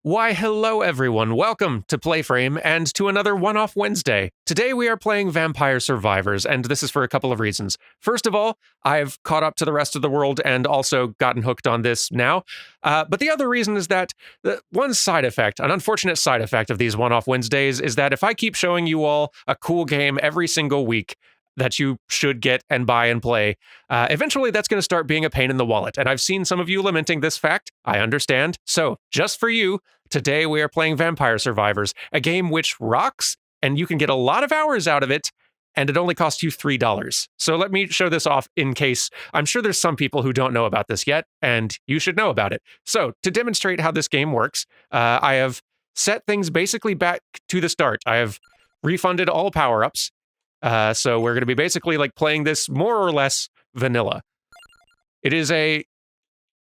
Why, hello everyone. Welcome to PlayFrame and to another One-Off Wednesday. Today we are playing Vampire Survivors, and this is for a couple of reasons. First of all, I've caught up to the rest of the world and also gotten hooked on this now. But the other reason is that one side effect, an unfortunate side effect of these One-Off Wednesdays is that if I keep showing you all a cool game every single week that you should get and buy and play, eventually that's going to start being a pain in the wallet. And I've seen some of you lamenting this fact. I understand. So just for you, today we are playing Vampire Survivors, a game which rocks and you can get a lot of hours out of it, and it only costs you $3. So let me show this off in case I'm sure there's some people who don't know about this yet, and you should know about it. So to demonstrate how this game works, I have set things basically back to the start. I have refunded all power-ups. So we're going to be basically like playing this more or less vanilla. It is a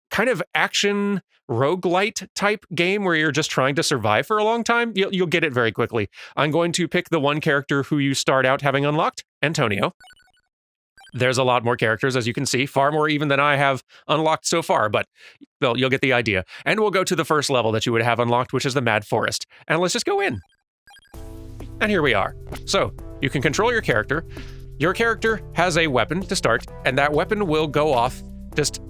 kind of action roguelite type game where you're just trying to survive for a long time. You'll get it very quickly. I'm going to pick the one character who you start out having unlocked, Antonio. There's a lot more characters, as you can see, far more even than I have unlocked so far, but well, you'll get the idea. And we'll go to the first level that you would have unlocked, which is the Mad Forest. And let's just go in. And here we are. So you can control your character. Your character has a weapon to start, and that weapon will go off just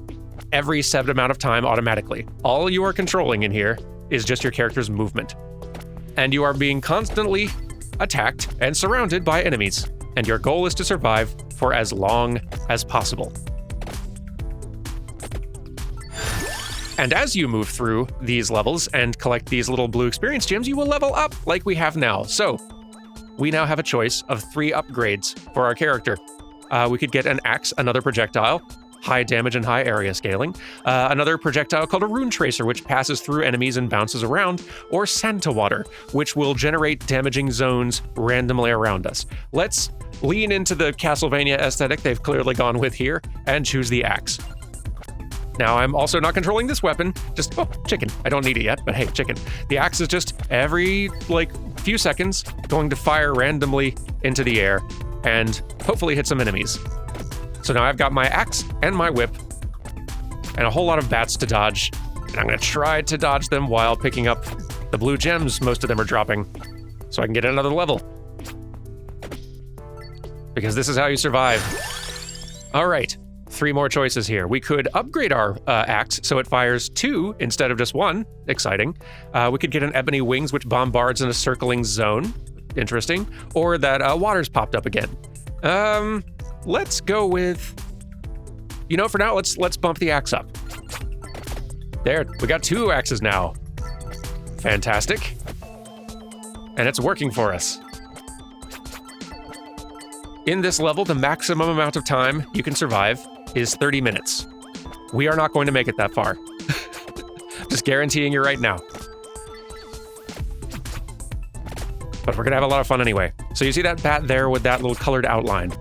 every set amount of time automatically. All you are controlling in here is just your character's movement. And you are being constantly attacked and surrounded by enemies. And your goal is to survive for as long as possible. And as you move through these levels and collect these little blue experience gems, you will level up like we have now. So we now have a choice of 3 upgrades for our character. We could get an axe, another projectile, high damage and high area scaling, another projectile called a rune tracer, which passes through enemies and bounces around, or Santa Water, which will generate damaging zones randomly around us. Let's lean into the Castlevania aesthetic they've clearly gone with here and choose the axe. Now, I'm also not controlling this weapon, just, oh, chicken. I don't need it yet, but hey, chicken. The axe is just every, few seconds going to fire randomly into the air and hopefully hit some enemies. So now I've got my axe and my whip and a whole lot of bats to dodge, and I'm gonna try to dodge them while picking up the blue gems most of them are dropping so I can get another level. Because this is how you survive. All right. 3 more choices here. We could upgrade our axe so it fires 2 instead of just 1. Exciting. We could get an ebony wings which bombards in a circling zone. Interesting. Or that water's popped up again. Let's go with, for now, let's bump the axe up. There, we got 2 axes now. Fantastic. And it's working for us. In this level, the maximum amount of time you can survive is 30 minutes. We are not going to make it that far. Just guaranteeing you right now. But we're gonna have a lot of fun anyway. So you see that bat there with that little colored outline.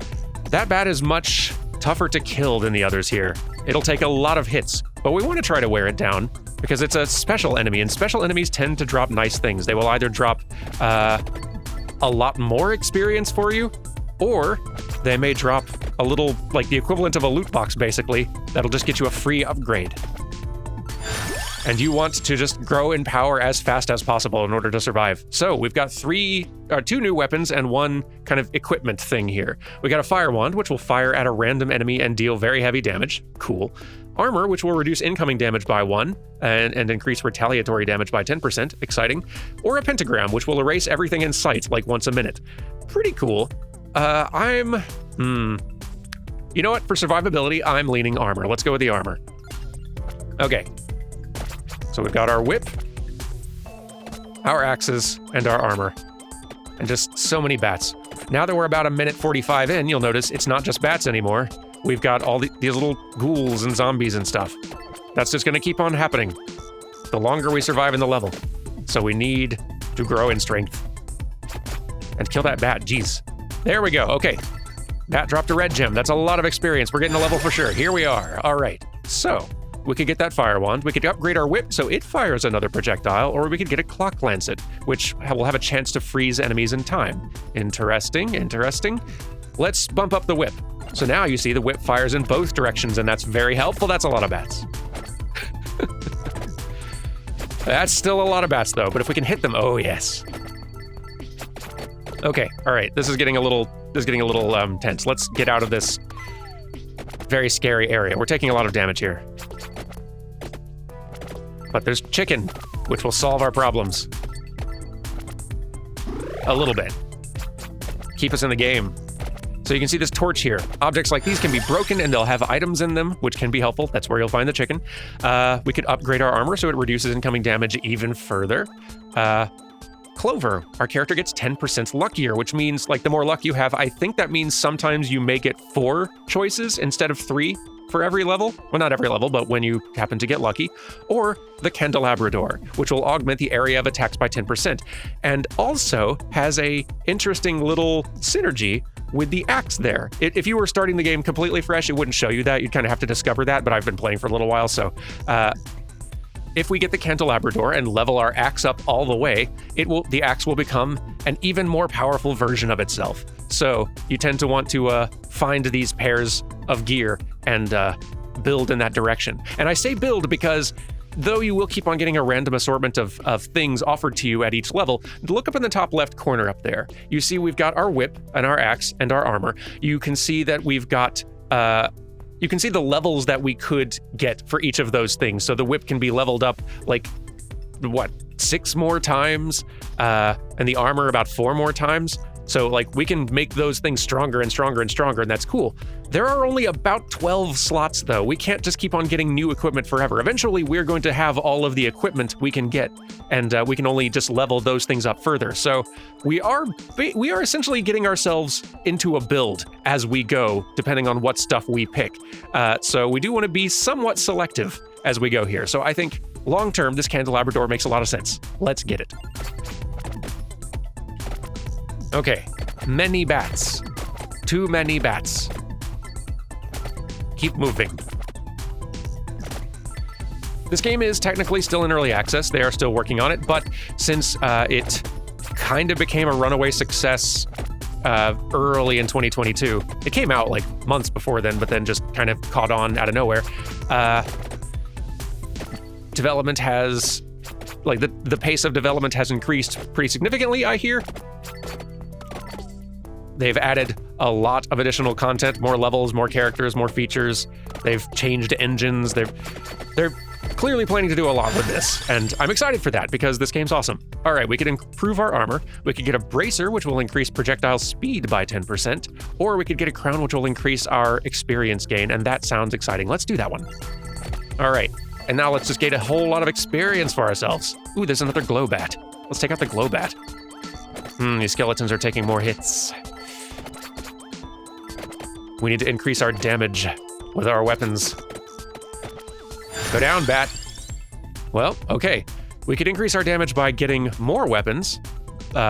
That bat is much tougher to kill than the others here. It'll take a lot of hits, but we want to try to wear it down because it's a special enemy, and special enemies tend to drop nice things. They will either drop a lot more experience for you, or they may drop a little, the equivalent of a loot box, basically, that'll just get you a free upgrade. And you want to just grow in power as fast as possible in order to survive. So we've got 2 new weapons and 1 kind of equipment thing here. We got a fire wand, which will fire at a random enemy and deal very heavy damage. Cool. Armor, which will reduce incoming damage by 1 and increase retaliatory damage by 10%. Exciting. Or a pentagram, which will erase everything in sight once a minute. Pretty cool. You know what? For survivability, I'm leaning armor. Let's go with the armor. Okay. So we've got our whip, our axes, and our armor. And just so many bats. Now that we're about 1:45 in, you'll notice it's not just bats anymore. We've got all these little ghouls and zombies and stuff. That's just gonna keep on happening the longer we survive in the level. So we need to grow in strength. And kill that bat, jeez. There we go, okay. Bat dropped a red gem. That's a lot of experience. We're getting a level for sure. Here we are. All right. So we could get that fire wand. We could upgrade our whip so it fires another projectile, or we could get a clock lancet, which will have a chance to freeze enemies in time. Interesting, interesting. Let's bump up the whip. So now you see the whip fires in both directions, and that's very helpful. That's a lot of bats. That's still a lot of bats though, but if we can hit them, oh yes. Okay, all right, this is getting a little tense. Let's get out of this very scary area. We're taking a lot of damage here. But there's chicken, which will solve our problems. A little bit. Keep us in the game. So you can see this torch here. Objects like these can be broken and they'll have items in them, which can be helpful. That's where you'll find the chicken. We could upgrade our armor so it reduces incoming damage even further. Clover, our character gets 10% luckier, which means like the more luck you have, I think that means sometimes you may get 4 choices instead of 3 for every level. Well, not every level, but when you happen to get lucky. Or the Candelabrador, which will augment the area of attacks by 10%. And also has a interesting little synergy with the axe there. If you were starting the game completely fresh, it wouldn't show you that. You'd kind of have to discover that, but I've been playing for a little while, so if we get the Candelabrador and level our axe up all the way, the axe will become an even more powerful version of itself. So you tend to want to find these pairs of gear and build in that direction. And I say build because though you will keep on getting a random assortment of things offered to you at each level, look up in the top left corner up there. You see we've got our whip and our axe and our armor. You can see that we've got you can see the levels that we could get for each of those things. So the whip can be leveled up like, what, 6 more times? And the armor about 4 more times. So like we can make those things stronger and stronger and stronger, and that's cool. There are only about 12 slots though. We can't just keep on getting new equipment forever. Eventually we're going to have all of the equipment we can get, and we can only just level those things up further. So we are essentially getting ourselves into a build as we go, depending on what stuff we pick. So we do want to be somewhat selective as we go here. So I think long-term, this Candelabrador makes a lot of sense. Let's get it. Okay, many bats. Too many bats. Keep moving. This game is technically still in early access. They are still working on it, but since it kind of became a runaway success early in 2022, it came out like months before then, but then just kind of caught on out of nowhere. Development has, like the pace of development has increased pretty significantly, I hear. They've added a lot of additional content, more levels, more characters, more features. They've changed engines. They're clearly planning to do a lot with this, and I'm excited for that because this game's awesome. All right, we could improve our armor. We could get a bracer, which will increase projectile speed by 10%, or we could get a crown, which will increase our experience gain, and that sounds exciting. Let's do that one. All right, and now let's just gain a whole lot of experience for ourselves. Ooh, there's another glow bat. Let's take out the glow bat. These skeletons are taking more hits. We need to increase our damage with our weapons. Go down, bat. Well, okay. We could increase our damage by getting more weapons.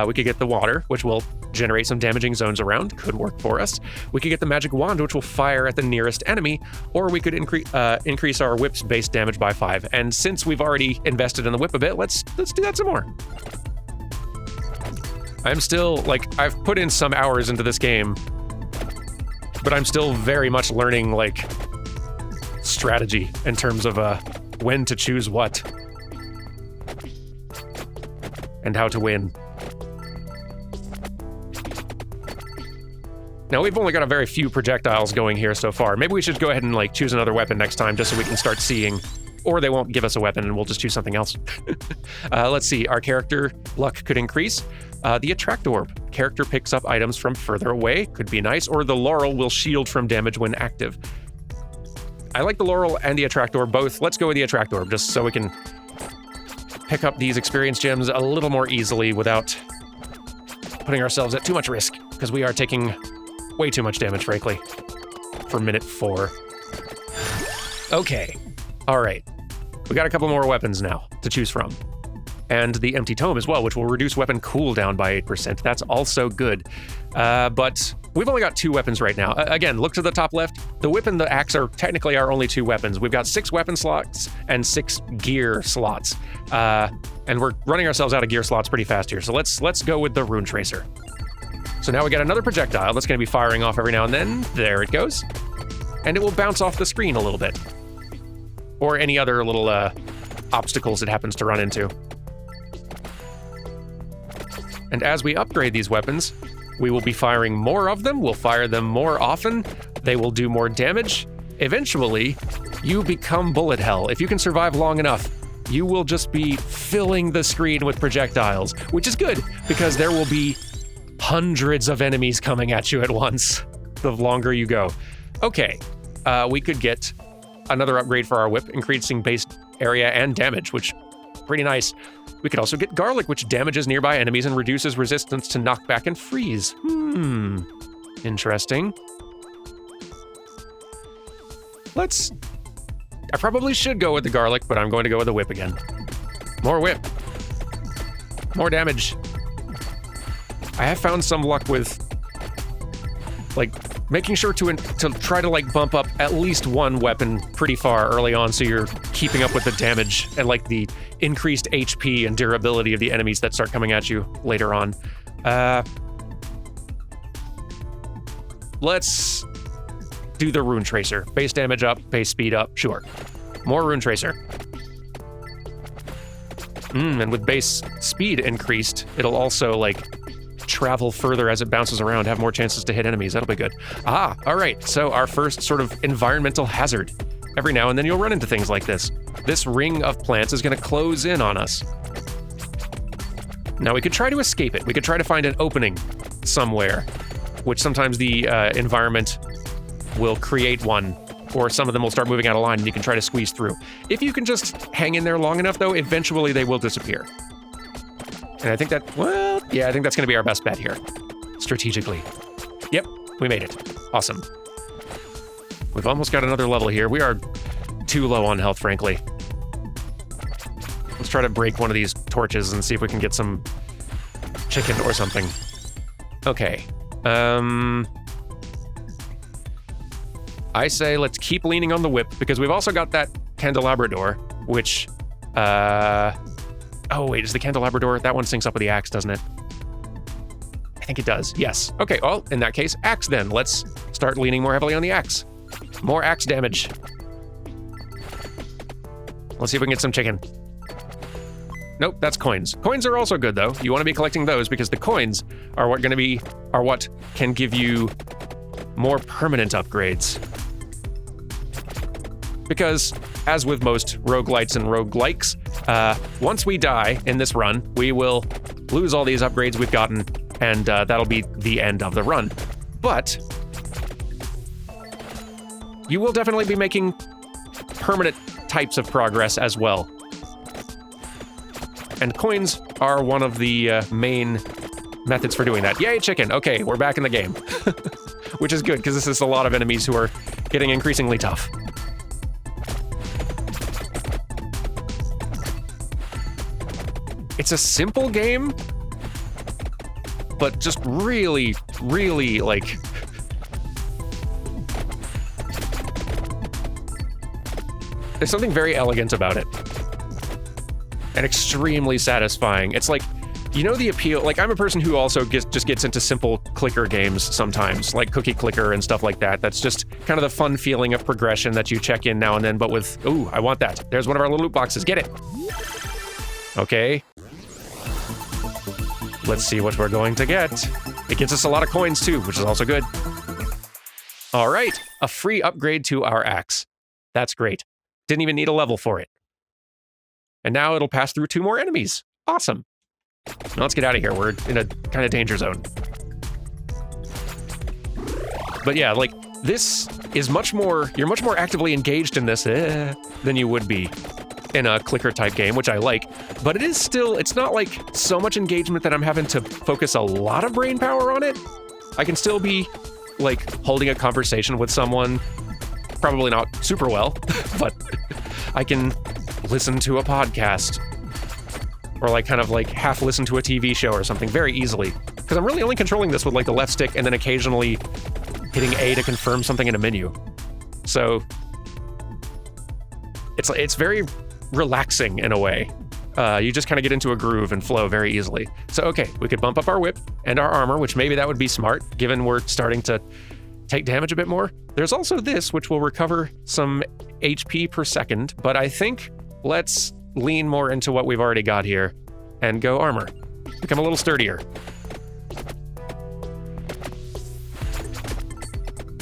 We could get the water, which will generate some damaging zones around. Could work for us. We could get the magic wand, which will fire at the nearest enemy, or we could increase our whip's base damage by 5. And since we've already invested in the whip a bit, let's do that some more. I'm still, like, I've put in some hours into this game, but I'm still very much learning, like, strategy in terms of when to choose what and how to win. Now, we've only got a very few projectiles going here so far. Maybe we should go ahead and, like, choose another weapon next time just so we can start seeing, or they won't give us a weapon and we'll just choose something else. Let's see, our character luck could increase. The Attract Orb. Character picks up items from further away. Could be nice. Or the Laurel will shield from damage when active. I like the Laurel and the Attract Orb both. Let's go with the Attract Orb just so we can pick up these experience gems a little more easily without putting ourselves at too much risk, because we are taking way too much damage, frankly, for minute 4. Okay. All right. We got a couple more weapons now to choose from. And the Empty Tome as well, which will reduce weapon cooldown by 8%. That's also good. But we've only got 2 weapons right now. Again, look to the top left. The whip and the axe are technically our only 2 weapons. We've got 6 weapon slots and 6 gear slots. And we're running ourselves out of gear slots pretty fast here. So let's go with the Rune Tracer. So now we got another projectile that's going to be firing off every now and then. There it goes. And it will bounce off the screen a little bit. Or any other little obstacles it happens to run into. And as we upgrade these weapons, we will be firing more of them, we'll fire them more often, they will do more damage. Eventually, you become bullet hell. If you can survive long enough, you will just be filling the screen with projectiles, which is good, because there will be hundreds of enemies coming at you at once, the longer you go. Okay, we could get another upgrade for our whip, increasing base area and damage, which pretty nice. We could also get garlic, which damages nearby enemies and reduces resistance to knockback and freeze. Interesting. I probably should go with the garlic, but I'm going to go with the whip again. More whip. More damage. I have found some luck with, like, making sure to try to, like, bump up at least one weapon pretty far early on so you're keeping up with the damage and, like, the increased HP and durability of the enemies that start coming at you later on. Let's do the Rune Tracer. Base damage up, base speed up, sure. More Rune Tracer. And with base speed increased, it'll also, like, travel further as it bounces around, have more chances to hit enemies. That'll be good. Ah, all right. So our first sort of environmental hazard. Every now and then you'll run into things like this. This ring of plants is going to close in on us. Now we could try to escape it. We could try to find an opening somewhere, which sometimes the environment will create one, or some of them will start moving out of line and you can try to squeeze through. If you can just hang in there long enough, though, eventually they will disappear. And I think that, well, yeah, I think that's going to be our best bet here, strategically. Yep, we made it. Awesome. We've almost got another level here. We are too low on health, frankly. Let's try to break one of these torches and see if we can get some chicken or something. Okay. I say let's keep leaning on the whip, because we've also got that candelabra door, which, oh wait, is the candelabra door? That one syncs up with the axe, doesn't it? I think it does, yes. Okay, well, in that case, axe then. Let's start leaning more heavily on the axe. More axe damage. Let's see if we can get some chicken. Nope, that's coins. Coins are also good, though. You want to be collecting those because the coins are what can give you more permanent upgrades. Because, as with most roguelites and roguelikes, once we die in this run, we will lose all these upgrades we've gotten, and that'll be the end of the run. But you will definitely be making permanent types of progress as well. And coins are one of the main methods for doing that. Yay, chicken! Okay, we're back in the game. Which is good, because this is a lot of enemies who are getting increasingly tough. It's a simple game, but just really, really, like... There's something very elegant about it. And extremely satisfying. It's like, you know the appeal, like I'm a person who also just gets into simple clicker games sometimes, like Cookie Clicker and stuff like that. That's just kind of the fun feeling of progression that you check in now and then, but with, ooh, I want that. There's one of our little loot boxes, get it. Okay. Let's see what we're going to get. It gets us a lot of coins too, which is also good. All right, a free upgrade to our axe. That's great. Didn't even need a level for it. And now it'll pass through 2 more enemies. Awesome. Now let's get out of here. We're in a kind of danger zone. But yeah, like, this is you're much more actively engaged in this than you would be in a clicker type game, which I like. But it is still, it's not like so much engagement that I'm having to focus a lot of brain power on it. I can still be, like, holding a conversation with someone, probably not super well, but I can listen to a podcast or like kind of like half listen to a TV show or something very easily. Because I'm really only controlling this with like the left stick and then occasionally hitting A to confirm something in a menu. So it's very relaxing in a way. You just kind of get into a groove and flow very easily. So okay, we could bump up our whip and our armor, which maybe that would be smart given we're starting to take damage a bit more. There's also this, which will recover some HP per second, but I think let's lean more into what we've already got here and go armor. Become a little sturdier.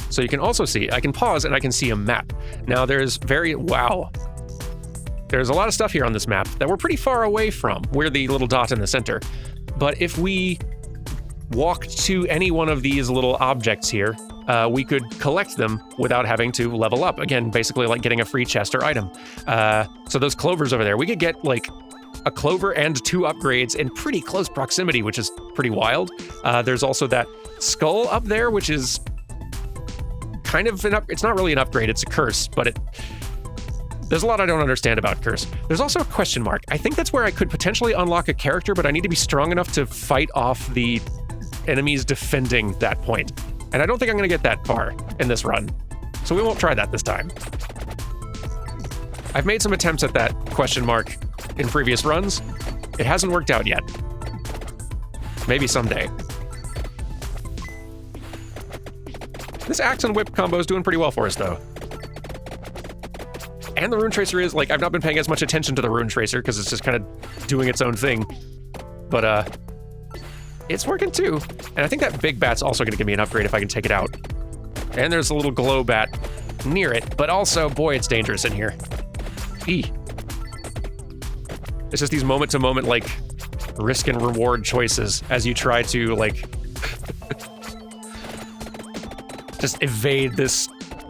So you can also see, I can pause and I can see a map. Now there's wow. There's a lot of stuff here on this map that we're pretty far away from. We're the little dot in the center. But if we walked to any one of these little objects here, we could collect them without having to level up. Again, basically like getting a free chest or item. So those clovers over there, we could get like a clover and 2 upgrades in pretty close proximity, which is pretty wild. There's also that skull up there, which is kind of it's not really an upgrade, it's a curse, but there's a lot I don't understand about curse. There's also a question mark. I think that's where I could potentially unlock a character, but I need to be strong enough to fight off the enemies defending that point. And I don't think I'm gonna get that far in this run. So we won't try that this time. I've made some attempts at that question mark in previous runs. It hasn't worked out yet. Maybe someday. This axe and whip combo is doing pretty well for us, though. And the rune tracer is, like, I've not been paying as much attention to the rune tracer because it's just kind of doing its own thing. But, it's working too. And I think that big bat's also going to give me an upgrade if I can take it out. And there's a little glow bat near it, but also, boy, it's dangerous in here. It's just these moment-to-moment, like, risk and reward choices as you try to, like, just evade this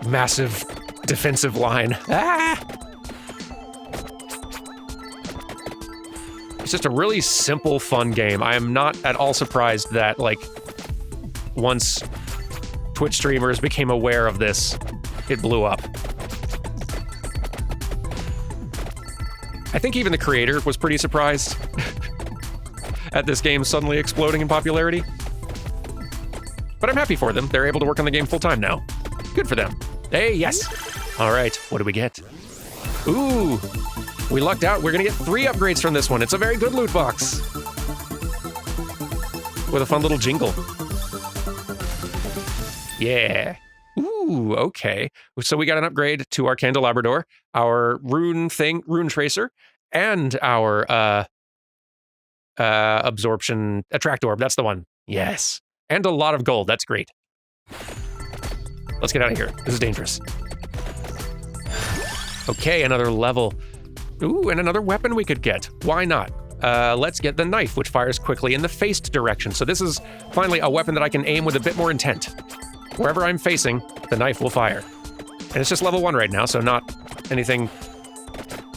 massive defensive line. Ah! It's just a really simple, fun game. I am not at all surprised that, like, once Twitch streamers became aware of this, it blew up. I think even the creator was pretty surprised at this game suddenly exploding in popularity. But I'm happy for them. They're able to work on the game full-time now. Good for them. Hey, yes! All right, what do we get? Ooh, we lucked out. We're gonna get 3 upgrades from this one. It's a very good loot box. With a fun little jingle. Yeah. Ooh, okay. So we got an upgrade to our candelabrador, our rune tracer, and our absorption attract orb. That's the one. Yes. And a lot of gold. That's great. Let's get out of here. This is dangerous. Okay, another level. Ooh, and another weapon we could get. Why not? Let's get the knife, which fires quickly in the faced direction. So this is finally a weapon that I can aim with a bit more intent. Wherever I'm facing, the knife will fire. And it's just level 1 right now, so not anything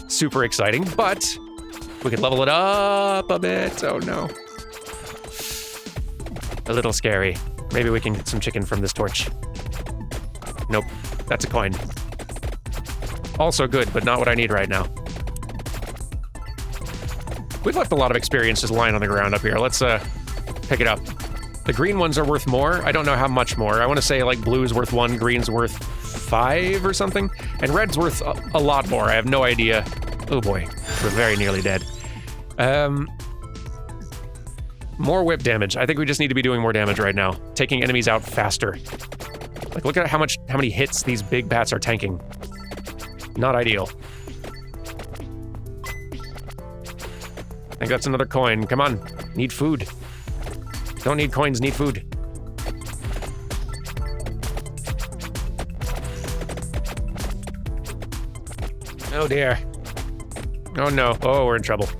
super exciting, but we could level it up a bit. Oh no. A little scary. Maybe we can get some chicken from this torch. Nope, that's a coin. Also good, but not what I need right now. We've left a lot of experience just lying on the ground up here. Let's pick it up. The green ones are worth more. I don't know how much more. I want to say like blue's worth 1, green's worth 5 or something, and red's worth a lot more. I have no idea. Oh boy, we're very nearly dead. More whip damage. I think we just need to be doing more damage right now. Taking enemies out faster. Like, look at how many hits these big bats are tanking. Not ideal. I think that's another coin. Come on. Need food. Don't need coins, need food. Oh dear. Oh no. Oh, we're in trouble.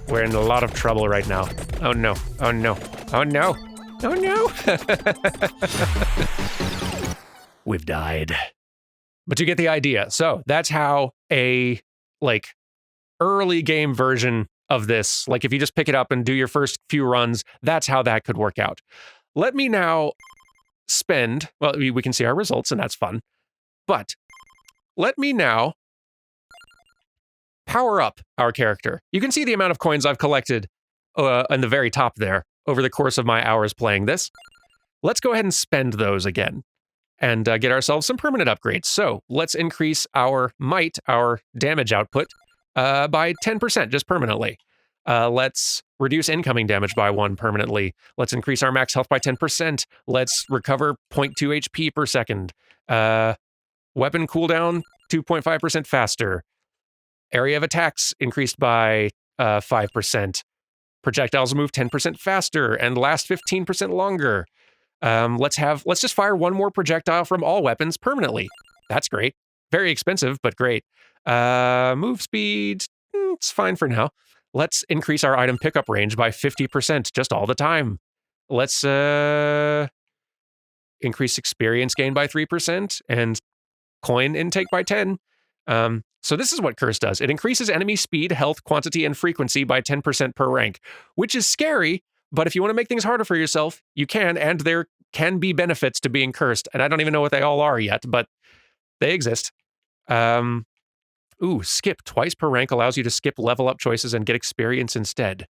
We're in a lot of trouble right now. Oh no. Oh no. Oh no. Oh no. We've died. But you get the idea. So that's how a, like, early game version of this, like if you just pick it up and do your first few runs, that's how that could work out. Let me now spend, well, we can see our results and that's fun, but let me now power up our character. You can see the amount of coins I've collected in the very top there over the course of my hours playing this. Let's go ahead and spend those again and get ourselves some permanent upgrades. So let's increase our might, our damage output, by 10% just permanently. Let's reduce incoming damage by 1 permanently. Let's increase our max health by 10%. Let's recover 0.2 HP per second. Weapon cooldown 2.5% faster. Area of attacks increased by 5%. Projectiles move 10% faster and last 15% longer. Let's just fire one more projectile from all weapons permanently. That's great. Very expensive, but great. Move speed, it's fine for now. Let's increase our item pickup range by 50% just all the time. Let's increase experience gain by 3% and coin intake by 10. So this is what Curse does. It increases enemy speed, health, quantity, and frequency by 10% per rank, which is scary, but if you want to make things harder for yourself, you can, and there can be benefits to being cursed, and I don't even know what they all are yet, but they exist. Skip twice per rank allows you to skip level up choices and get experience instead.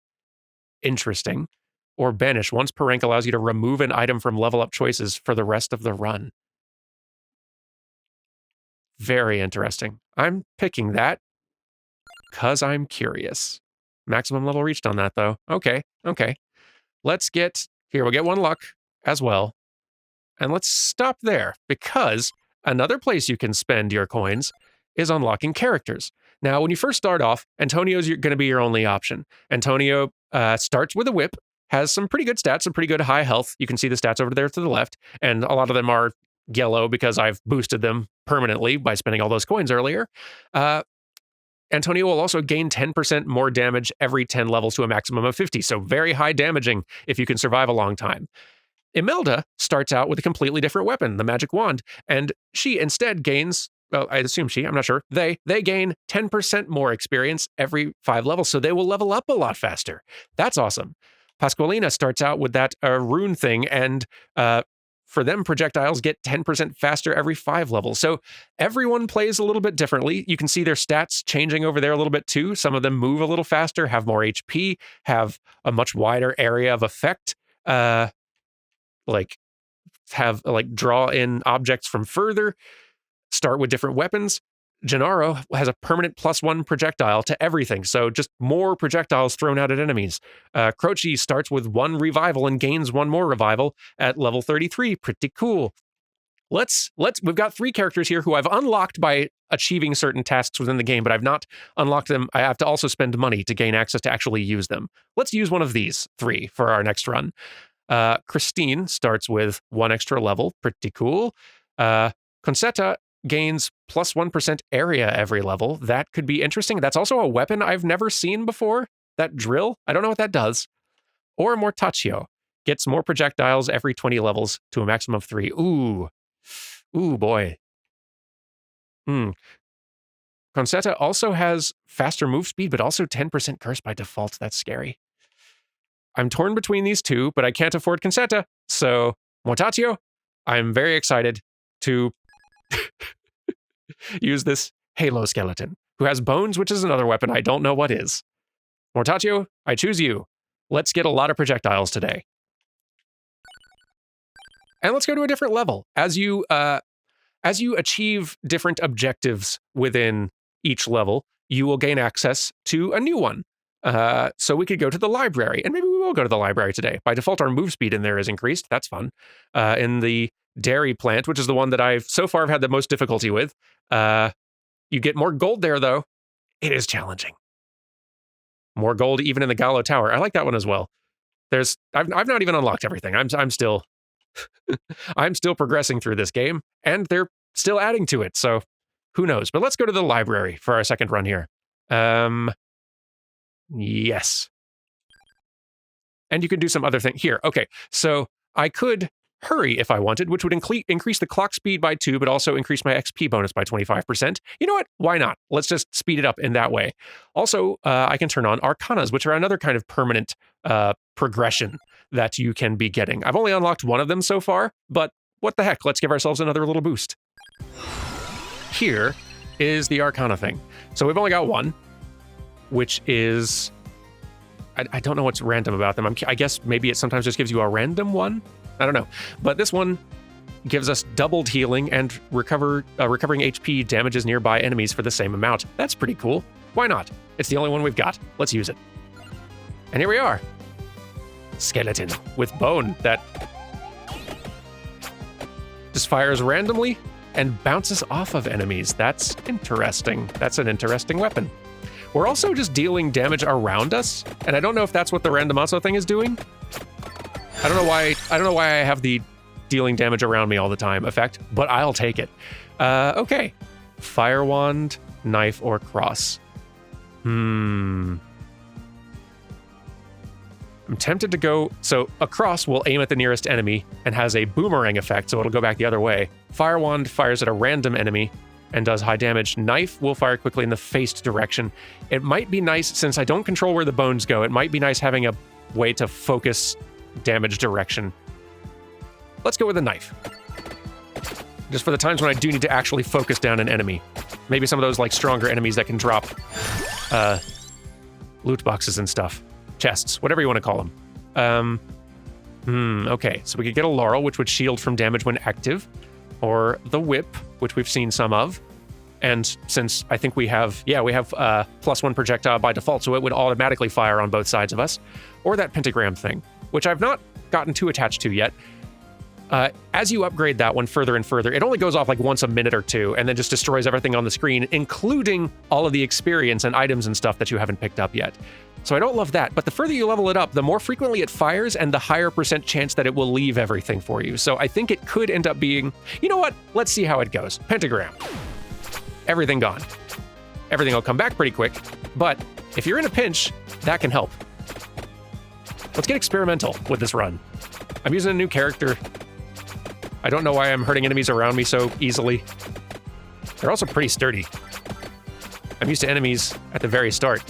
Interesting. Or banish once per rank allows you to remove an item from level up choices for the rest of the run. Very interesting. I'm picking that because I'm curious. Maximum level reached on that, though. Okay. We'll get one luck as well. And let's stop there because another place you can spend your coins is unlocking characters. Now, when you first start off, Antonio's going to be your only option. Antonio starts with a whip, has some pretty good stats, some pretty good high health. You can see the stats over there to the left, and a lot of them are yellow because I've boosted them permanently by spending all those coins earlier. Antonio will also gain 10% more damage every 10 levels to a maximum of 50, so very high damaging if you can survive a long time. Imelda starts out with a completely different weapon, the magic wand, and she instead gains, well, I assume I'm not sure, they gain 10% more experience every 5 levels, so they will level up a lot faster. That's awesome. Pasqualina starts out with that rune thing, and for them, projectiles get 10% faster every 5 levels. So everyone plays a little bit differently. You can see their stats changing over there a little bit too. Some of them move a little faster, have more HP, have a much wider area of effect, draw in objects from further, start with different weapons. Gennaro has a permanent +1 projectile to everything, so just more projectiles thrown out at enemies. Croce starts with 1 revival and gains 1 more revival at level 33. Pretty cool. We've got 3 characters here who I've unlocked by achieving certain tasks within the game, but I've not unlocked them. I have to also spend money to gain access to actually use them. Let's use one of these 3 for our next run. Christine starts with 1 extra level. Pretty cool. Concetta gains +1% area every level. That could be interesting. That's also a weapon I've never seen before. That drill, I don't know what that does. Or Mortaccio gets more projectiles every 20 levels to a maximum of 3. Ooh boy. Concetta also has faster move speed, but also 10% curse by default. That's scary. I'm torn between these 2, but I can't afford Concetta. So, Mortaccio, I'm very excited to use this Halo skeleton, who has bones, which is another weapon I don't know what is. Mortaccio, I choose you. Let's get a lot of projectiles today. And let's go to a different level. As you achieve different objectives within each level, you will gain access to a new one. So we could go to the library, and maybe we will go to the library today. By default, our move speed in there is increased. That's fun. In the dairy plant, which is the one that I've so far had the most difficulty with, you get more gold there, though. It is challenging. More gold even in the Gallo Tower. I like that one as well. I've not even unlocked everything. I'm still I'm still progressing through this game, and they're still adding to it. So who knows? But let's go to the library for our second run here. Yes. And you can do some other thing here. Okay, so I could hurry if I wanted, which would increase the clock speed by 2, but also increase my XP bonus by 25%. You know what? Why not? Let's just speed it up in that way. Also, I can turn on Arcanas, which are another kind of permanent progression that you can be getting. I've only unlocked one of them so far, but what the heck? Let's give ourselves another little boost. Here is the Arcana thing. So we've only got one, which is... I don't know what's random about them. I guess maybe it sometimes just gives you a random one. I don't know. But this one gives us doubled healing and recovering HP damages nearby enemies for the same amount. That's pretty cool. Why not? It's the only one we've got. Let's use it. And here we are. Skeleton with bone that just fires randomly and bounces off of enemies. That's interesting. That's an interesting weapon. We're also just dealing damage around us, and I don't know if that's what the randomazo thing is doing. I don't know why I have the dealing damage around me all the time effect, but I'll take it. Okay. Fire wand, knife, or cross. I'm tempted to go... So a cross will aim at the nearest enemy and has a boomerang effect, so it'll go back the other way. Fire wand fires at a random enemy and does high damage. Knife will fire quickly in the faced direction. It might be nice, since I don't control where the bones go, it might be nice having a way to focus damage direction. Let's go with a knife. Just for the times when I do need to actually focus down an enemy. Maybe some of those like stronger enemies that can drop loot boxes and stuff. Chests, whatever you want to call them. Okay, so we could get a laurel, which would shield from damage when active, or the whip, which we've seen some of. And since I think we have +1 projectile by default, so it would automatically fire on both sides of us, or that pentagram thing, which I've not gotten too attached to yet. As you upgrade that one further and further, it only goes off like once a minute or two, and then just destroys everything on the screen, including all of the experience and items and stuff that you haven't picked up yet. So I don't love that, but the further you level it up, the more frequently it fires and the higher % chance that it will leave everything for you. So I think it could end up being, you know what? Let's see how it goes. Pentagram. Everything gone. Everything will come back pretty quick, but if you're in a pinch, that can help. Let's get experimental with this run. I'm using a new character. I don't know why I'm hurting enemies around me so easily. They're also pretty sturdy. I'm used to enemies at the very start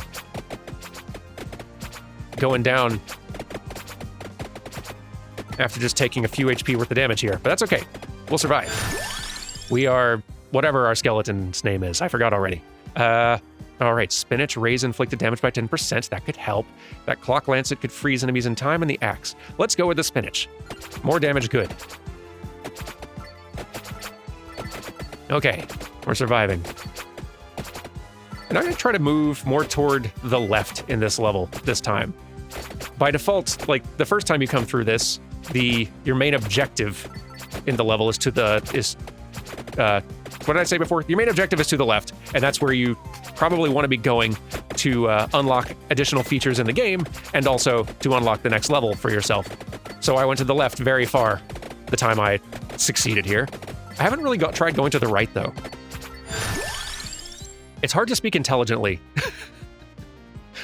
going down after just taking a few HP worth of damage here, but that's okay. We'll survive. We are whatever our skeleton's name is. I forgot already. All right, spinach, raise inflicted damage by 10%. That could help. That clock lancet could freeze enemies in time, and the axe. Let's go with the spinach. More damage, good. Okay, we're surviving. And I'm gonna try to move more toward the left in this level this time. By default, like the first time you come through this, your main objective in the level is what did I say before? Your main objective is to the left, and that's where you probably want to be going to unlock additional features in the game, and also to unlock the next level for yourself. So I went to the left very far the time I succeeded here. I haven't really tried going to the right, though. It's hard to speak intelligently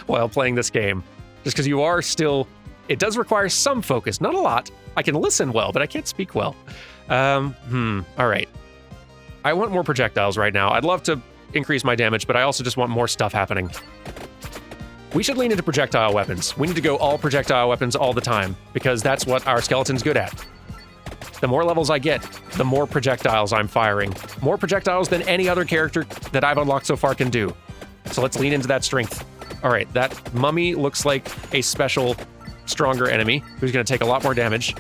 while playing this game, just because you are still... It does require some focus, not a lot. I can listen well, but I can't speak well. All right. I want more projectiles right now. I'd love to increase my damage, but I also just want more stuff happening. We should lean into projectile weapons. We need to go all projectile weapons all the time, because that's what our skeleton's good at. The more levels I get, the more projectiles I'm firing. More projectiles than any other character that I've unlocked so far can do. So let's lean into that strength. All right, that mummy looks like a special, stronger enemy who's going to take a lot more damage.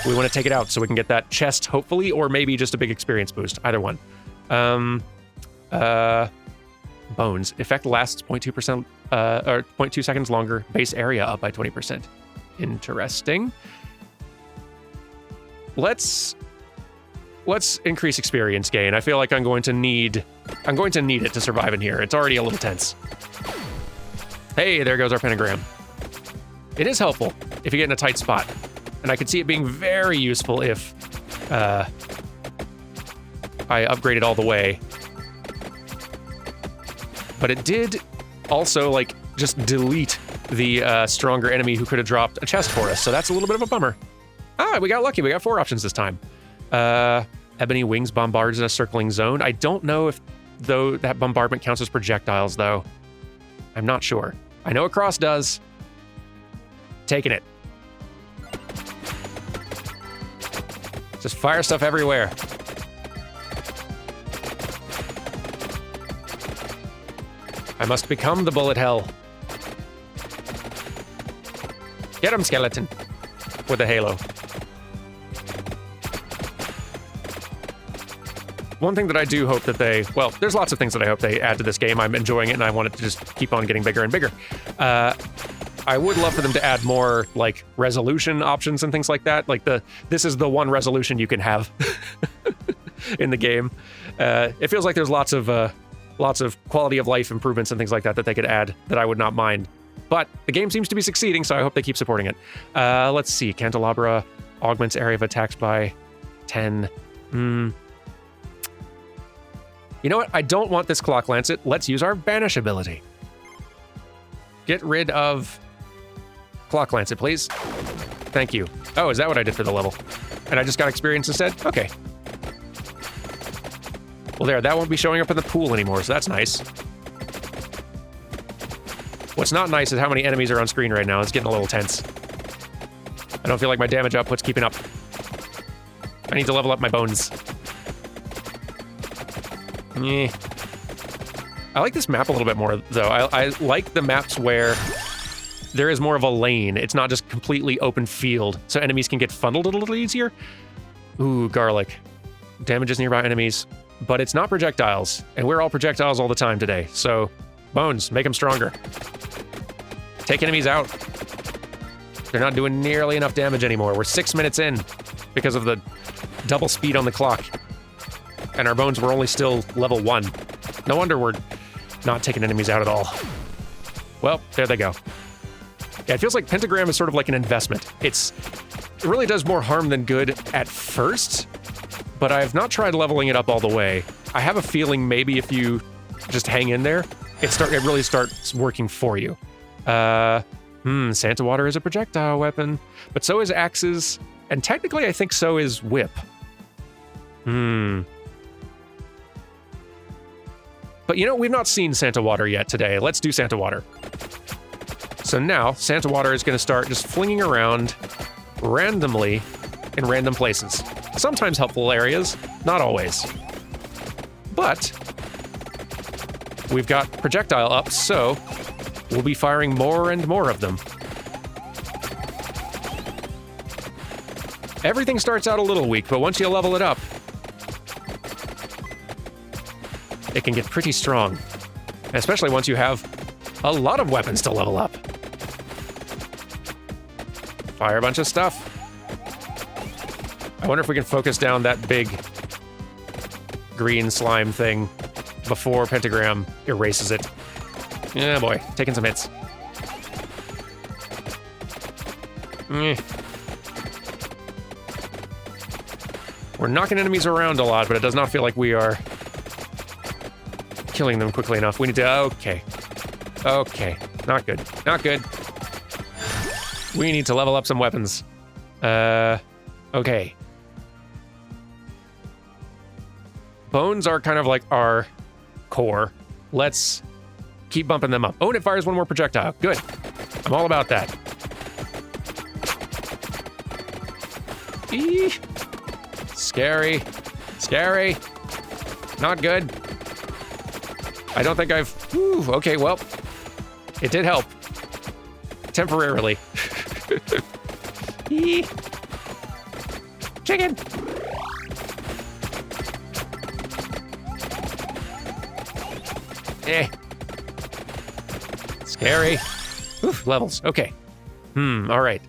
We want to take it out so we can get that chest, hopefully, or maybe just a big experience boost. Either one. Bones. Effect lasts 0.2%, or 0.2 seconds longer. Base area up by 20%. Interesting. Let's increase experience gain. I feel like I'm going to need it to survive in here. It's already a little tense. Hey, there goes our pentagram. It is helpful if you get in a tight spot. And I could see it being very useful if I upgraded all the way. But it did also, like, just delete the stronger enemy who could have dropped a chest for us. So that's a little bit of a bummer. Ah, we got lucky. We got 4 options this time. Ebony wings bombards in a circling zone. I don't know if that bombardment counts as projectiles, though. I'm not sure. I know a cross does. Taking it. Just fire stuff everywhere. I must become the bullet hell. Get him, skeleton. With a halo. One thing that I do hope that there's lots of things that I hope they add to this game. I'm enjoying it and I want it to just keep on getting bigger and bigger. I would love for them to add more, like, resolution options and things like that. Like, this is the one resolution you can have in the game. It feels like there's lots of lots of quality of life improvements and things like that that they could add that I would not mind. But the game seems to be succeeding, so I hope they keep supporting it. Let's see. Candelabra augments area of attacks by 10. You know what? I don't want this Clock Lancet. Let's use our Banish ability. Get rid of Clock Lancet, please. Thank you. Oh, is that what I did for the level? And I just got experience instead? Okay. Well, there, that won't be showing up in the pool anymore, so that's nice. What's not nice is how many enemies are on screen right now. It's getting a little tense. I don't feel like my damage output's keeping up. I need to level up my bones. Yeah. I like this map a little bit more, though. I like the maps where there is more of a lane. It's not just completely open field, so enemies can get funneled a little easier. Ooh, garlic. Damages nearby enemies, but it's not projectiles, and we're all projectiles all the time today, so bones, make them stronger. Take enemies out. They're not doing nearly enough damage anymore. We're 6 minutes in because of the double speed on the clock, and our bones were only still level 1. No wonder we're not taking enemies out at all. Well, there they go. Yeah, it feels like Pentagram is sort of like an investment. It really does more harm than good at first, but I've not tried leveling it up all the way. I have a feeling maybe if you just hang in there, it really starts working for you. Santa Water is a projectile weapon, but so is axes, and technically I think so is whip. But you know, we've not seen Santa Water yet today. Let's do Santa Water. So now, Santa Water is going to start just flinging around randomly in random places. Sometimes helpful areas, not always. But we've got projectile up, so we'll be firing more and more of them. Everything starts out a little weak, but once you level it up, it can get pretty strong. Especially once you have a lot of weapons to level up. Fire a bunch of stuff. I wonder if we can focus down that big green slime thing before Pentagram erases it. Yeah, boy, taking some hits. We're knocking enemies around a lot, but it does not feel like we are killing them quickly enough. We need to... Okay. Okay. Not good. Not good. We need to level up some weapons. Okay. Bones are kind of like our core. Let's keep bumping them up. Oh, and it fires one more projectile. Good. I'm all about that. Eee. Scary. Scary. Not good. I don't think I've... Whew, okay, well, it did help. Temporarily. Eee. Chicken. Scary. Oof, levels. Okay. All right.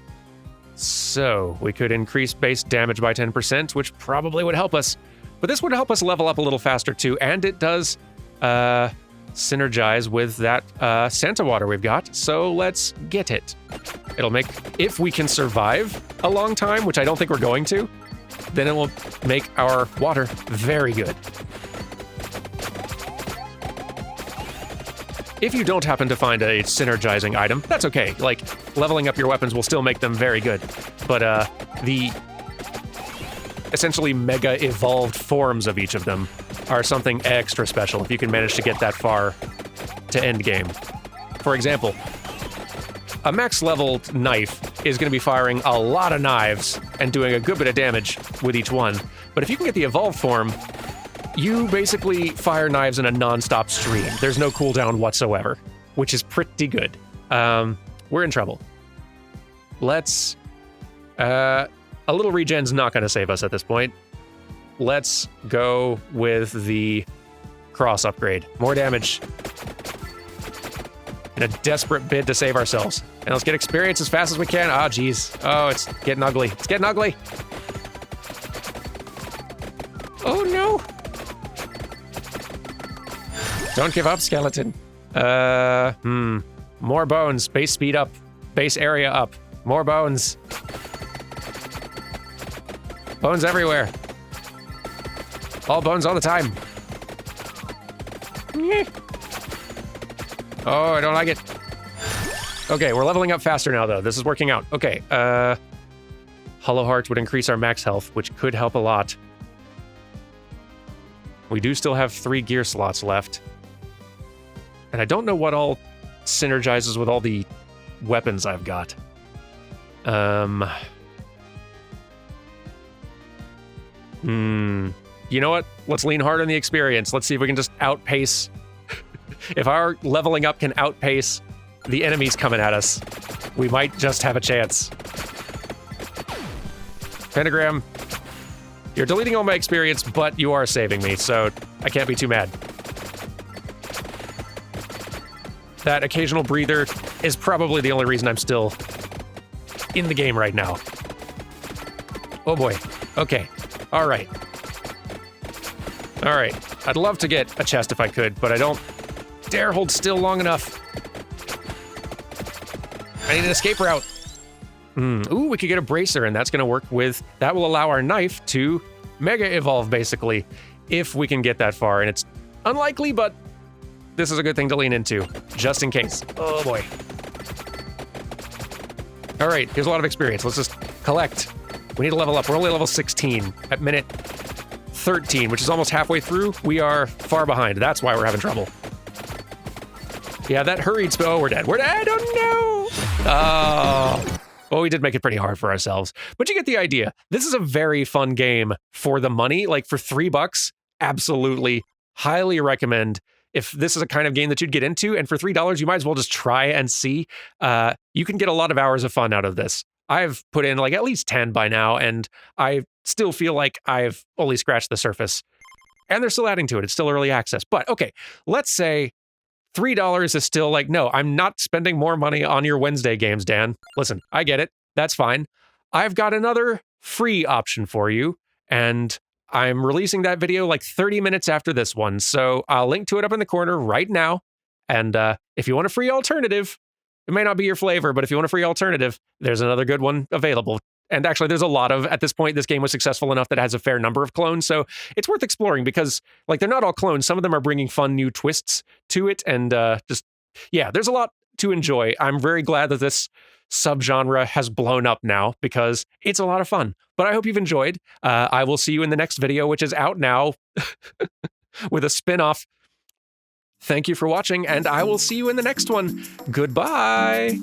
So we could increase base damage by 10%, which probably would help us. But this would help us level up a little faster too, and it does synergize with that Santa Water we've got. So let's get it. It'll make, if we can survive a long time, which I don't think we're going to, then it will make our water very good. If you don't happen to find a synergizing item, that's okay. Like, leveling up your weapons will still make them very good. But the essentially mega evolved forms of each of them are something extra special if you can manage to get that far to end game. For example, a max leveled knife is going to be firing a lot of knives and doing a good bit of damage with each one. But if you can get the evolved form, you basically fire knives in a non-stop stream. There's no cooldown whatsoever, which is pretty good. We're in trouble. Let's... a little regen's not going to save us at this point. Let's go with the cross upgrade. More damage. In a desperate bid to save ourselves. And let's get experience as fast as we can. Oh, geez. Oh, it's getting ugly. It's getting ugly. Oh, no. Don't give up, skeleton. More bones. Base speed up. Base area up. More bones. Bones everywhere. All bones all the time. Oh, I don't like it. Okay, we're leveling up faster now, though. This is working out. Okay, Hollow Heart would increase our max health, which could help a lot. We do still have 3 gear slots left. And I don't know what all synergizes with all the weapons I've got. You know what? Let's lean hard on the experience. Let's see if we can just outpace... If our leveling up can outpace the enemies coming at us, we might just have a chance. Pentagram, you're deleting all my experience, but you are saving me, so I can't be too mad. That occasional breather is probably the only reason I'm still in the game right now. Oh boy. Okay. All right. All right. I'd love to get a chest if I could, but I don't dare hold still long enough. I need an escape route. Ooh, we could get a bracer, and that's going to work with... That will allow our knife to mega evolve, basically, if we can get that far. And it's unlikely, but this is a good thing to lean into, just in case. Oh, boy. All right, here's a lot of experience. Let's just collect. We need to level up. We're only level 16 at minute 13, which is almost halfway through. We are far behind. That's why we're having trouble. Yeah, that hurried spell. Oh, we're dead. We're dead. Oh, no. Oh. Well, we did make it pretty hard for ourselves. But you get the idea. This is a very fun game for the money. Like, for $3, absolutely, highly recommend. If this is a kind of game that you'd get into, and for $3, you might as well just try and see. You can get a lot of hours of fun out of this. I've put in, like, at least 10 by now, and I still feel like I've only scratched the surface. And they're still adding to it. It's still early access. But, okay, let's say $3 is still like, no, I'm not spending more money on your Wednesday games, Dan. Listen, I get it. That's fine. I've got another free option for you, and I'm releasing that video like 30 minutes after this one, so I'll link to it up in the corner right now. And if you want a free alternative, it may not be your flavor, but if you want a free alternative, there's another good one available. And actually, there's a lot of, at this point, this game was successful enough that it has a fair number of clones, so it's worth exploring because, like, they're not all clones. Some of them are bringing fun new twists to it, and yeah, there's a lot to enjoy. I'm very glad that this subgenre has blown up now because it's a lot of fun. But I hope you've enjoyed. I will see you in the next video, which is out now with a spin-off. Thank you for watching, and I will see you in the next one. Goodbye!